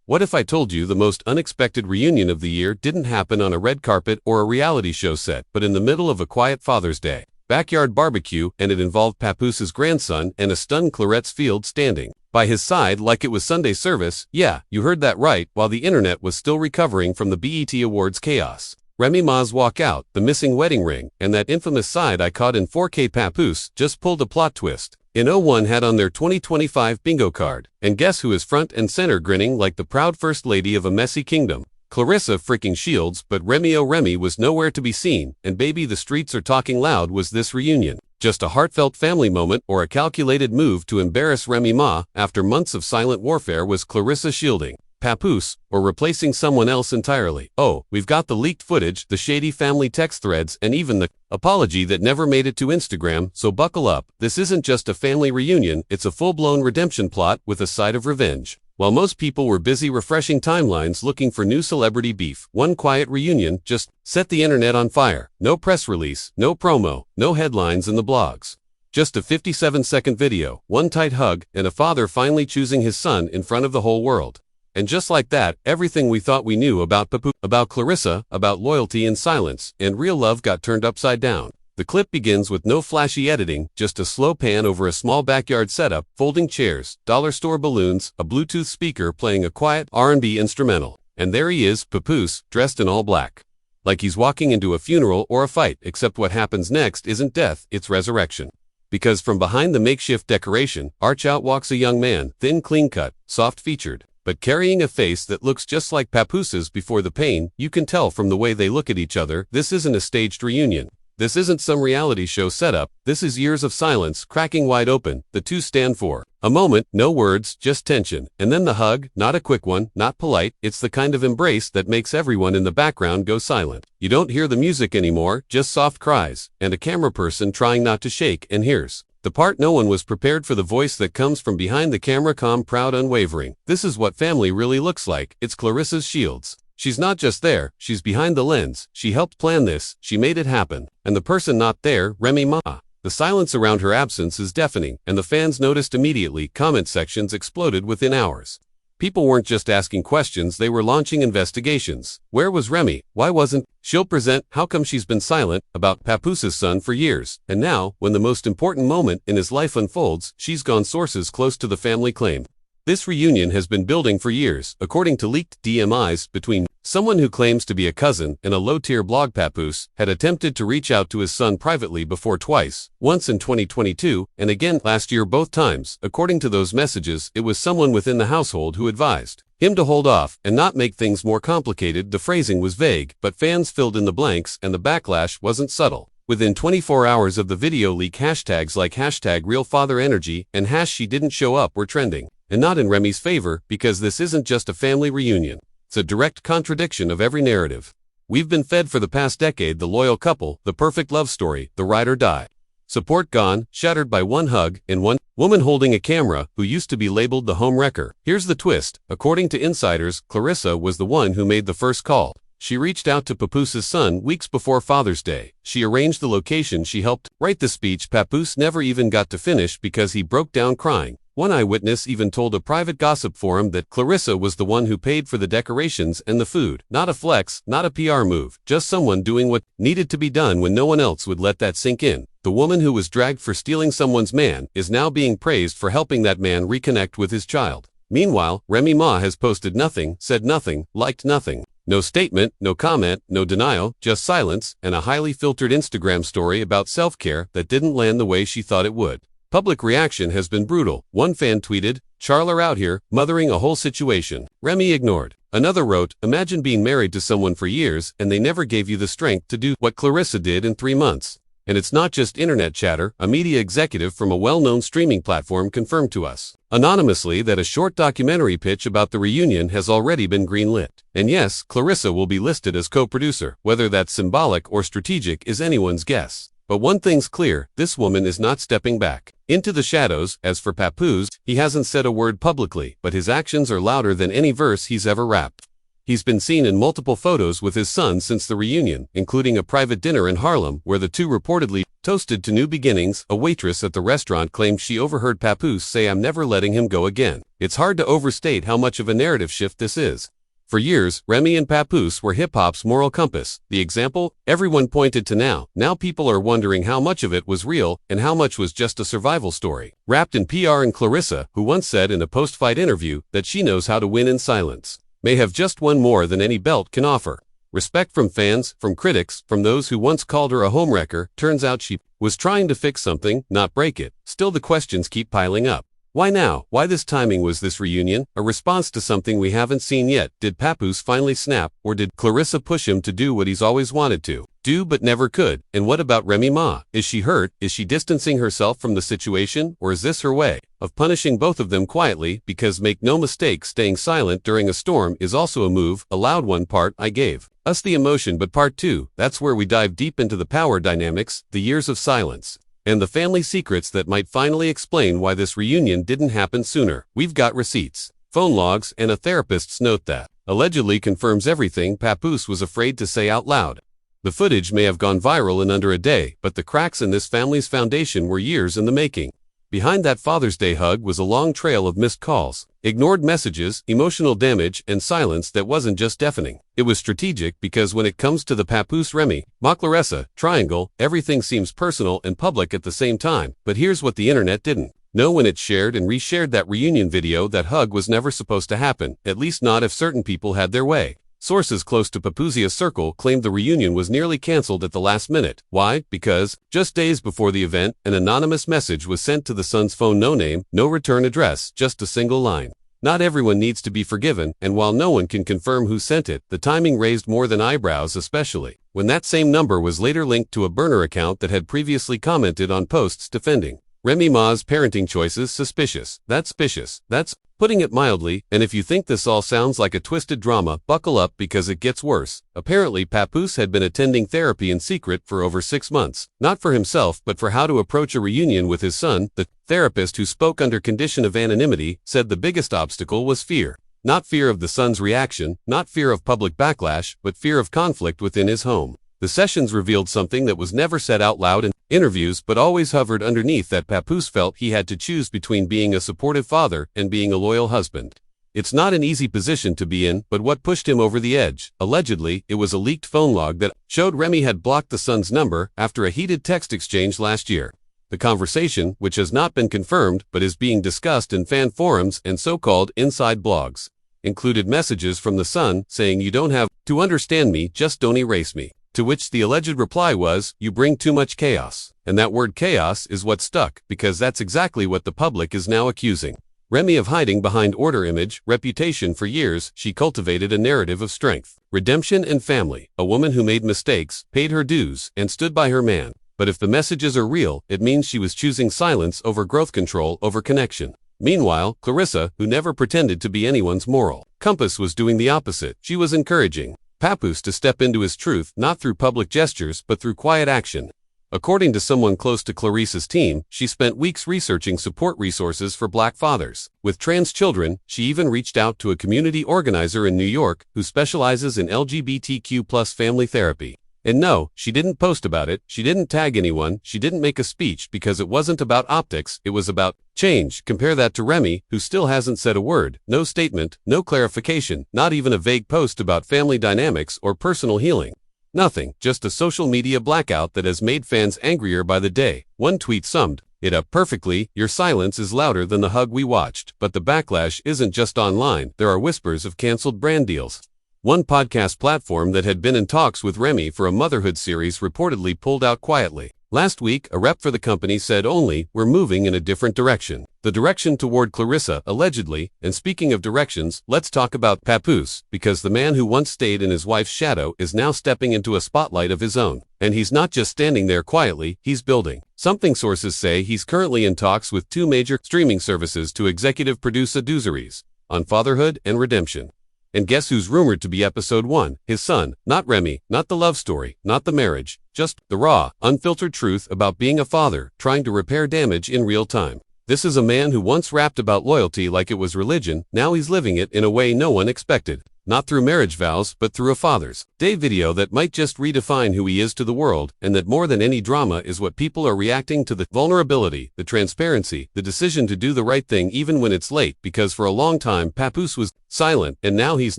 What if I told you the most unexpected reunion of the year didn't happen on a red carpet or a reality show set, but in the middle of a quiet Father's Day backyard barbecue, and it involved Papoose's grandson and a stunned Claressa standing by his side like it was Sunday service? Yeah, you heard that right, while the internet was still recovering from the BET Awards chaos. Remy Ma's walkout, the missing wedding ring, and that infamous side I caught in 4K. Papoose just pulled a plot twist. In 01 had on their 2025 bingo card, and guess who is front and center grinning like the proud first lady of a messy kingdom? Claressa freaking Shields, but Remy was nowhere to be seen, and baby the streets are talking loud. Was this reunion just a heartfelt family moment or a calculated move to embarrass Remy Ma after months of silent warfare? Was Claressa shielding Papoose, or replacing someone else entirely? Oh, we've got the leaked footage, the shady family text threads, and even the apology that never made it to Instagram, so buckle up. This isn't just a family reunion, it's a full-blown redemption plot with a side of revenge. While most people were busy refreshing timelines looking for new celebrity beef, one quiet reunion just set the internet on fire. No press release, no promo, no headlines in the blogs. Just a 57-second video, one tight hug, and a father finally choosing his son in front of the whole world. And just like that, everything we thought we knew about Papoose, about Claressa, about loyalty and silence, and real love got turned upside down. The clip begins with no flashy editing, just a slow pan over a small backyard setup, folding chairs, dollar store balloons, a Bluetooth speaker playing a quiet R&B instrumental. And there he is, Papoose, dressed in all black. Like he's walking into a funeral or a fight, except what happens next isn't death, it's resurrection. Because from behind the makeshift decoration, arch out walks a young man, thin, clean-cut, soft-featured, but carrying a face that looks just like Papoose's before the pain. You can tell from the way they look at each other, this isn't a staged reunion. This isn't some reality show setup, this is years of silence cracking wide open. The two stand for a moment, no words, just tension, and then the hug, not a quick one, not polite, it's the kind of embrace that makes everyone in the background go silent. You don't hear the music anymore, just soft cries, and a camera person trying not to shake. And here's the part no one was prepared for, the voice that comes from behind the camera, calm, proud, unwavering. This is what family really looks like. It's Claressa Shields. She's not just there, she's behind the lens. She helped plan this, she made it happen. And the person not there, Remy Ma. The silence around her absence is deafening, and the fans noticed immediately. Comment sections exploded within hours. People weren't just asking questions, they were launching investigations. Where was Remy? Why wasn't she'll present? How come she's been silent about Papoose's son for years? And now, when the most important moment in his life unfolds, she's gone. Sources close to the family claim this reunion has been building for years, according to leaked DMIs between someone who claims to be a cousin and a low-tier blog. Papoose had attempted to reach out to his son privately before, twice, once in 2022 and again last year. Both times, according to those messages, it was someone within the household who advised him to hold off and not make things more complicated. The phrasing was vague, but fans filled in the blanks, and the backlash wasn't subtle. Within 24 hours of the video leak, hashtags like #RealFatherEnergy and #SheDidn'tShowUp were trending. And not in Remy's favor, because this isn't just a family reunion. It's a direct contradiction of every narrative we've been fed for the past decade. The loyal couple, the perfect love story, the ride or die. Support gone, shattered by one hug, and one woman holding a camera who used to be labeled the home wrecker. Here's the twist. According to insiders, Claressa was the one who made the first call. She reached out to Papoose's son weeks before Father's Day. She arranged the location, she helped write the speech Papoose never even got to finish because he broke down crying. One eyewitness even told a private gossip forum that Claressa was the one who paid for the decorations and the food. Not a flex, not a PR move, just someone doing what needed to be done when no one else would let that sink in. The woman who was dragged for stealing someone's man is now being praised for helping that man reconnect with his child. Meanwhile, Remy Ma has posted nothing, said nothing, liked nothing. No statement, no comment, no denial, just silence, and a highly filtered Instagram story about self-care that didn't land the way she thought it would. Public reaction has been brutal. One fan tweeted, "Charler out here, mothering a whole situation." Remy ignored. Another wrote, "Imagine being married to someone for years and they never gave you the strength to do what Claressa did in 3 months." And it's not just internet chatter. A media executive from a well-known streaming platform confirmed to us anonymously that a short documentary pitch about the reunion has already been greenlit. And yes, Claressa will be listed as co-producer. Whether that's symbolic or strategic is anyone's guess. But one thing's clear, this woman is not stepping back into the shadows. As for Papoose, he hasn't said a word publicly, but his actions are louder than any verse he's ever rapped. He's been seen in multiple photos with his son since the reunion, including a private dinner in Harlem where the two reportedly Toasted to new beginnings, a waitress at the restaurant claimed she overheard Papoose say, "I'm never letting him go again." It's hard to overstate how much of a narrative shift this is. For years, Remy and Papoose were hip-hop's moral compass, the example everyone pointed to now. Now people are wondering how much of it was real and how much was just a survival story. Wrapped in PR, and Claressa, who once said in a post-fight interview that she knows how to win in silence, may have just won more than any belt can offer. Respect from fans, from critics, from those who once called her a homewrecker. Turns out she was trying to fix something, not break it. Still, the questions keep piling up. Why now? Why this timing? Was this reunion a response to something we haven't seen yet? Did Papoose finally snap, or did Claressa push him to do what he's always wanted to do but never could? And what about Remy Ma? Is she hurt? Is she distancing herself from the situation? Or is this her way of punishing both of them quietly? Because make no mistake, staying silent during a storm is also a move. A loud one. Part I gave us the emotion, but part 2, that's where we dive deep into the power dynamics, the years of silence, and the family secrets that might finally explain why this reunion didn't happen sooner. We've got receipts, phone logs, and a therapist's note that allegedly confirms everything Papoose was afraid to say out loud. The footage may have gone viral in under a day, but the cracks in this family's foundation were years in the making. Behind that Father's Day hug was a long trail of missed calls, ignored messages, emotional damage, and silence that wasn't just deafening. It was strategic, because when it comes to the Papoose-Remy Ma Claressa triangle, everything seems personal and public at the same time. But here's what the internet didn't know when it shared and reshared that reunion video: that hug was never supposed to happen, at least not if certain people had their way. Sources close to Papoose's circle claimed the reunion was nearly canceled at the last minute. Why? Because just days before the event, an anonymous message was sent to the son's phone. No name, no return address, just a single line. Not everyone needs to be forgiven, and while no one can confirm who sent it, the timing raised more than eyebrows, especially when that same number was later linked to a burner account that had previously commented on posts defending Remy Ma's parenting choices. Suspicious. That's suspicious. That's putting it mildly. And if you think this all sounds like a twisted drama, buckle up, because it gets worse. Apparently, Papoose had been attending therapy in secret for over 6 months, not for himself, but for how to approach a reunion with his son. The therapist, who spoke under condition of anonymity, said the biggest obstacle was fear. Not fear of the son's reaction, not fear of public backlash, but fear of conflict within his home. The sessions revealed something that was never said out loud in interviews, but always hovered underneath: that Papoose felt he had to choose between being a supportive father and being a loyal husband. It's not an easy position to be in, but what pushed him over the edge? Allegedly, it was a leaked phone log that showed Remy had blocked the son's number after a heated text exchange last year. The conversation, which has not been confirmed but is being discussed in fan forums and so-called inside blogs, included messages from the son saying, "You don't have to understand me, just don't erase me." To which the alleged reply was, "You bring too much chaos." And that word chaos is what stuck, because that's exactly what the public is now accusing Remy of: hiding behind order, image, reputation. For years, she cultivated a narrative of strength, redemption, and family. A woman who made mistakes, paid her dues, and stood by her man. But if the messages are real, it means she was choosing silence over growth, control over connection. Meanwhile, Claressa, who never pretended to be anyone's moral compass, was doing the opposite. She was encouraging Papoose to step into his truth, not through public gestures, but through quiet action. According to someone close to Claressa's team, she spent weeks researching support resources for Black fathers with trans children. She even reached out to a community organizer in New York who specializes in LGBTQ+ family therapy. And no, she didn't post about it, she didn't tag anyone, she didn't make a speech, because it wasn't about optics, it was about change. Compare that to Remy, who still hasn't said a word, no statement, no clarification, not even a vague post about family dynamics or personal healing. Nothing, just a social media blackout that has made fans angrier by the day. One tweet summed it up perfectly: "Your silence is louder than the hug we watched." But the backlash isn't just online, there are whispers of canceled brand deals. One podcast platform that had been in talks with Remy for a motherhood series reportedly pulled out quietly. Last week, a rep for the company said only, "We're moving in a different direction." The direction toward Claressa, allegedly. And speaking of directions, let's talk about Papoose, because the man who once stayed in his wife's shadow is now stepping into a spotlight of his own. And he's not just standing there quietly, he's building something. Sources say he's currently in talks with 2 major streaming services to executive produce a docuseries on fatherhood and redemption. And guess who's rumored to be episode 1? His son. Not Remy, not the love story, not the marriage, just the raw, unfiltered truth about being a father, trying to repair damage in real time. This is a man who once rapped about loyalty like it was religion. Now he's living it in a way no one expected. not through marriage vows but through a Father's Day video that might just redefine who he is to the world, and that more than any drama is what people are reacting to: the vulnerability, the transparency, the decision to do the right thing even when it's late, because for a long time Papoose was silent and now he's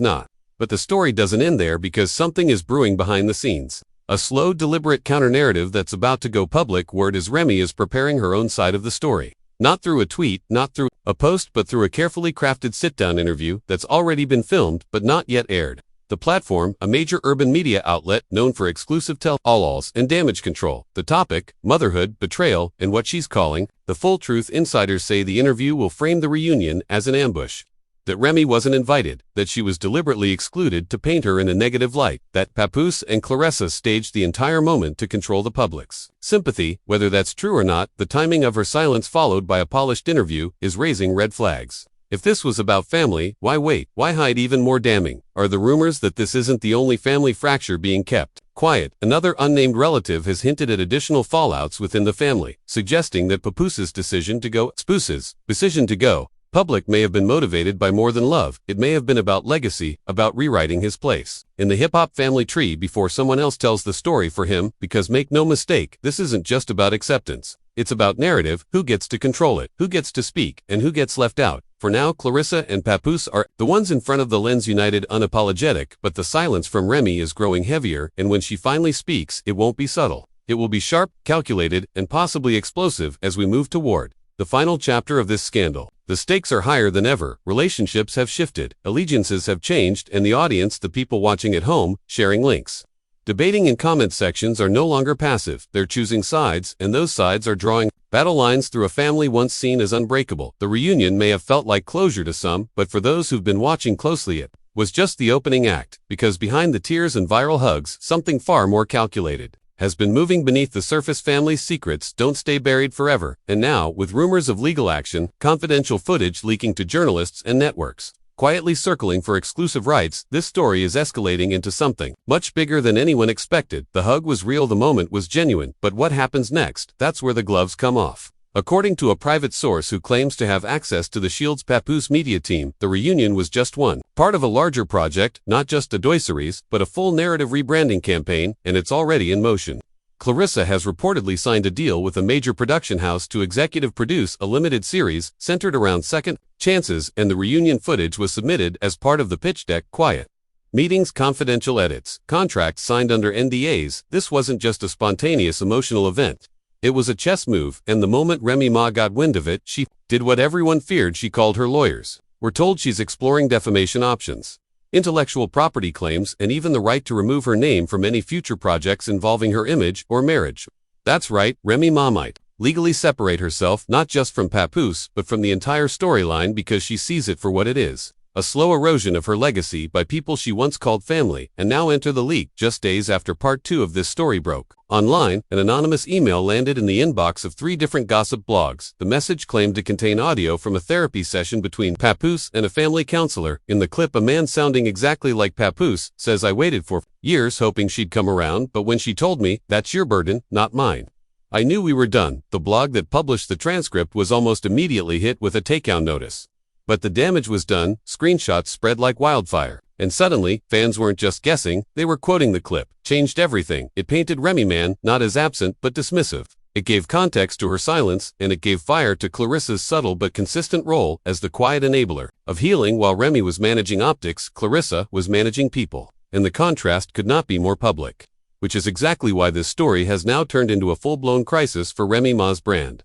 not. But the story doesn't end there, because something is brewing behind the scenes. A slow, deliberate counter-narrative that's about to go public. Word is Remy is preparing her own side of the story. Not through a tweet, not through a post, but through a carefully crafted sit-down interview that's already been filmed but not yet aired. The platform, a major urban media outlet known for exclusive tell-alls and damage control. The topic, motherhood, betrayal, and what she's calling the full truth. Insiders say the interview will frame the reunion as an ambush. That Remy wasn't invited, that she was deliberately excluded to paint her in a negative light, that Papoose and Claressa staged the entire moment to control the public's sympathy. Whether that's true or not, the timing of her silence followed by a polished interview is raising red flags. If this was about family, why wait? Why hide? Even more damning are the rumors that this isn't the only family fracture being kept quiet. Another unnamed relative has hinted at additional fallouts within the family, suggesting that Papoose's decision to go public may have been motivated by more than love. It may have been about legacy, about rewriting his place in the hip-hop family tree before someone else tells the story for him, because make no mistake, this isn't just about acceptance. It's about narrative, who gets to control it, who gets to speak, and who gets left out. For now, Claressa and Papoose are the ones in front of the lens, united, unapologetic, but the silence from Remy is growing heavier, and when she finally speaks, it won't be subtle. It will be sharp, calculated, and possibly explosive as we move toward the final chapter of this scandal. The stakes are higher than ever. Relationships have shifted, allegiances have changed, and the audience, the people watching at home, sharing links, debating in comment sections, are no longer passive. They're choosing sides, and those sides are drawing battle lines through a family once seen as unbreakable. The reunion may have felt like closure to some, but for those who've been watching closely, it was just the opening act, because behind the tears and viral hugs, something far more calculated has been moving beneath the surface. Family's secrets don't stay buried forever, and now, with rumors of legal action, confidential footage leaking to journalists and networks quietly circling for exclusive rights, this story is escalating into something much bigger than anyone expected. The hug was real, the moment was genuine, but what happens next? That's where the gloves come off. According to a private source who claims to have access to the Shield's Papoose media team, the reunion was just one part of a larger project, not just a doiseries, but a full narrative rebranding campaign, and it's already in motion. Claressa has reportedly signed a deal with a major production house to executive produce a limited series centered around second chances, and the reunion footage was submitted as part of the pitch deck. Quiet meetings, confidential edits, contracts signed under NDAs. This wasn't just a spontaneous emotional event. It was a chess move, and the moment Remy Ma got wind of it, she did what everyone feared. She called her lawyers. We're told she's exploring defamation options, intellectual property claims, and even the right to remove her name from any future projects involving her image or marriage. That's right, Remy Ma might legally separate herself not just from Papoose, but from the entire storyline, because she sees it for what it is: a slow erosion of her legacy by people she once called family. And now enter the leak. Just days after part 2 of this story broke online, an anonymous email landed in the inbox of 3 different gossip blogs. The message claimed to contain audio from a therapy session between Papoose and a family counselor. In the clip, a man sounding exactly like Papoose says, "I waited for years hoping she'd come around, but when she told me, 'That's your burden, not mine,' I knew we were done." The blog that published the transcript was almost immediately hit with a takedown notice. But the damage was done. Screenshots spread like wildfire. And suddenly, fans weren't just guessing, they were quoting the clip. Changed everything. It painted Remy Ma not as absent, but dismissive. It gave context to her silence, and it gave fire to Claressa's subtle but consistent role as the quiet enabler of healing. While Remy was managing optics, Claressa was managing people. And the contrast could not be more public. Which is exactly why this story has now turned into a full-blown crisis for Remy Ma's brand.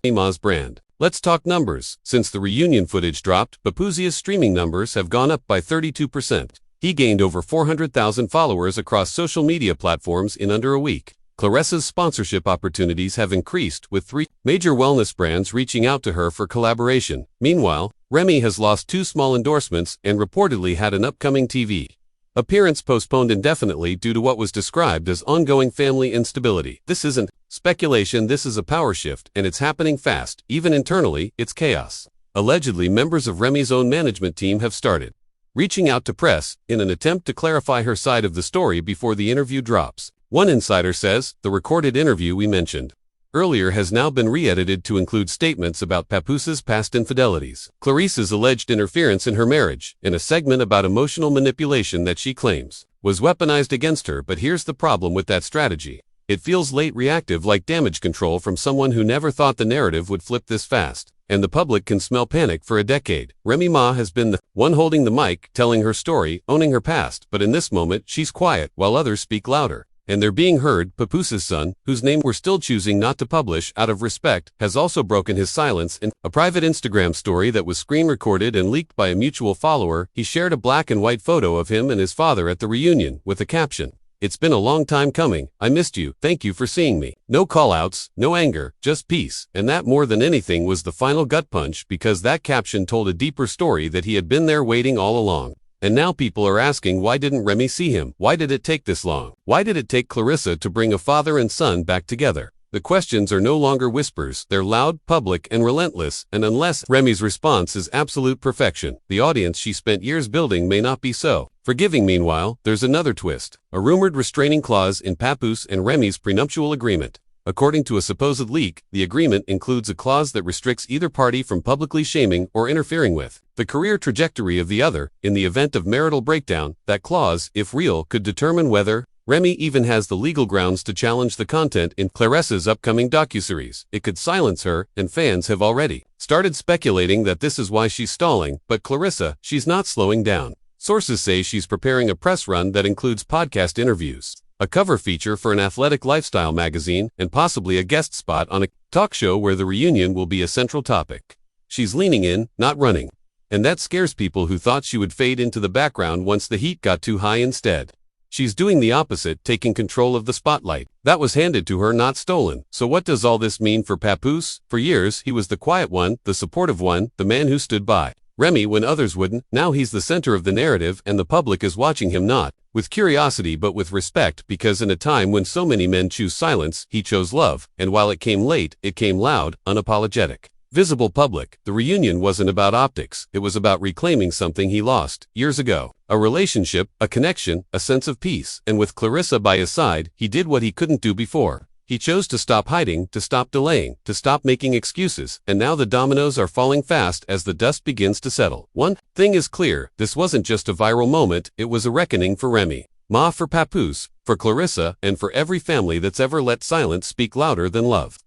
Let's talk numbers. Since the reunion footage dropped, Papoose's streaming numbers have gone up by 32%. He gained over 400,000 followers across social media platforms in under a week. Claressa's sponsorship opportunities have increased, with 3 major wellness brands reaching out to her for collaboration. Meanwhile, Remy has lost 2 small endorsements and reportedly had an upcoming TV appearance postponed indefinitely due to what was described as ongoing family instability. This isn't speculation, this is a power shift, and it's happening fast. Even internally, it's chaos. Allegedly, members of Remy's own management team have started reaching out to press in an attempt to clarify her side of the story before the interview drops. One insider says, "The recorded interview we mentioned earlier has now been re-edited to include statements about Papoose's past infidelities, Claressa's alleged interference in her marriage, and a segment about emotional manipulation that she claims was weaponized against her. But here's the problem with that strategy. It feels late reactive, like damage control from someone who never thought the narrative would flip this fast. And the public can smell panic for a decade. Remy Ma has been the one holding the mic, telling her story, owning her past, but in this moment, she's quiet, while others speak louder. And they're being heard. Papoose's son, whose name we're still choosing not to publish out of respect, has also broken his silence. In a private Instagram story that was screen recorded and leaked by a mutual follower, he shared a black and white photo of him and his father at the reunion, with a caption, "It's been a long time coming. I missed you. Thank you for seeing me." No callouts, no anger, just peace. And that, more than anything, was the final gut punch, because that caption told a deeper story, that he had been there waiting all along. And now people are asking, why didn't Remy see him? Why did it take this long? Why did it take Claressa to bring a father and son back together? The questions are no longer whispers, they're loud, public, and relentless, and unless Remy's response is absolute perfection, the audience she spent years building may not be so forgiving. Meanwhile, there's another twist, a rumored restraining clause in Papoose and Remy's prenuptial agreement. According to a supposed leak, the agreement includes a clause that restricts either party from publicly shaming or interfering with the career trajectory of the other. In the event of marital breakdown, that clause, if real, could determine whether Remy even has the legal grounds to challenge the content in Claressa's upcoming docuseries. It could silence her, and fans have already started speculating that this is why she's stalling. But Claressa, she's not slowing down. Sources say she's preparing a press run that includes podcast interviews, a cover feature for an athletic lifestyle magazine, and possibly a guest spot on a talk show where the reunion will be a central topic. She's leaning in, not running. And that scares people who thought she would fade into the background once the heat got too high. Instead, she's doing the opposite, taking control of the spotlight. That was handed to her, not stolen. So what does all this mean for Papoose? For years, he was the quiet one, the supportive one, the man who stood by Remy when others wouldn't. Now he's the center of the narrative, and the public is watching him not with curiosity but with respect, because in a time when so many men choose silence, he chose love, and while it came late, it came loud, unapologetic, visible, public. The reunion wasn't about optics, it was about reclaiming something he lost years ago. A relationship, a connection, a sense of peace. And with Claressa by his side, he did what he couldn't do before. He chose to stop hiding, to stop delaying, to stop making excuses, and now the dominoes are falling fast as the dust begins to settle. One thing is clear, this wasn't just a viral moment, it was a reckoning for Remy Ma, for Papoose, for Claressa, and for every family that's ever let silence speak louder than love.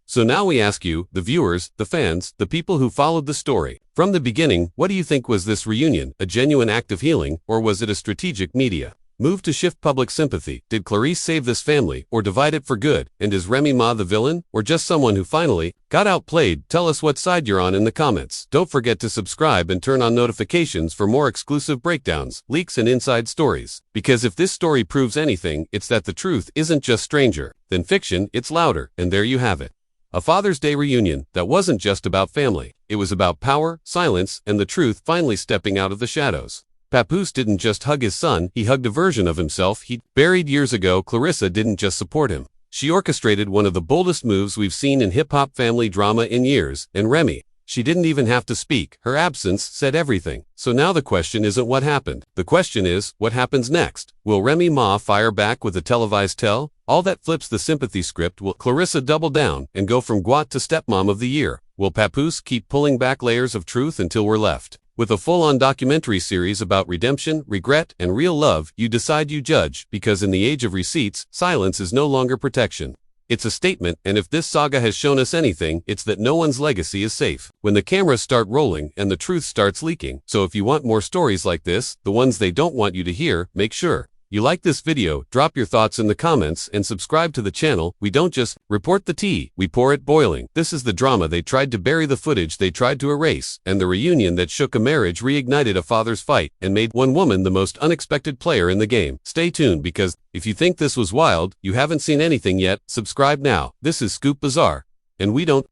So now we ask you, the viewers, the fans, the people who followed the story from the beginning, what do you think? Was this reunion a genuine act of healing, or was it a strategic media move to shift public sympathy? Did Claressa save this family, or divide it for good? And is Remy Ma the villain, or just someone who finally got outplayed? Tell us what side you're on in the comments. Don't forget to subscribe and turn on notifications for more exclusive breakdowns, leaks, and inside stories. Because if this story proves anything, it's that the truth isn't just stranger than fiction, it's louder. And there you have it. A Father's Day reunion that wasn't just about family. It was about power, silence, and the truth finally stepping out of the shadows. Papoose didn't just hug his son, he hugged a version of himself he'd buried years ago. Claressa didn't just support him. She orchestrated one of the boldest moves we've seen in hip-hop family drama in years. And Remy, she didn't even have to speak. Her absence said everything. So now the question isn't what happened. The question is, what happens next? Will Remy Ma fire back with a televised tell all that flips the sympathy script? Will Claressa double down and go from gwot to stepmom of the year? Will Papoose keep pulling back layers of truth until we're left with a full-on documentary series about redemption, regret, and real love? You decide, you judge, because in the age of receipts, silence is no longer protection. It's a statement, and if this saga has shown us anything, it's that no one's legacy is safe when the cameras start rolling and the truth starts leaking. So if you want more stories like this, the ones they don't want you to hear, make sure you like this video, drop your thoughts in the comments, and subscribe to the channel. We don't just report the tea, we pour it boiling. This is the drama they tried to bury, the footage they tried to erase, and the reunion that shook a marriage, reignited a father's fight, and made one woman the most unexpected player in the game. Stay tuned, because if you think this was wild, you haven't seen anything yet. Subscribe now. This is Scoop Bazaar, and we don't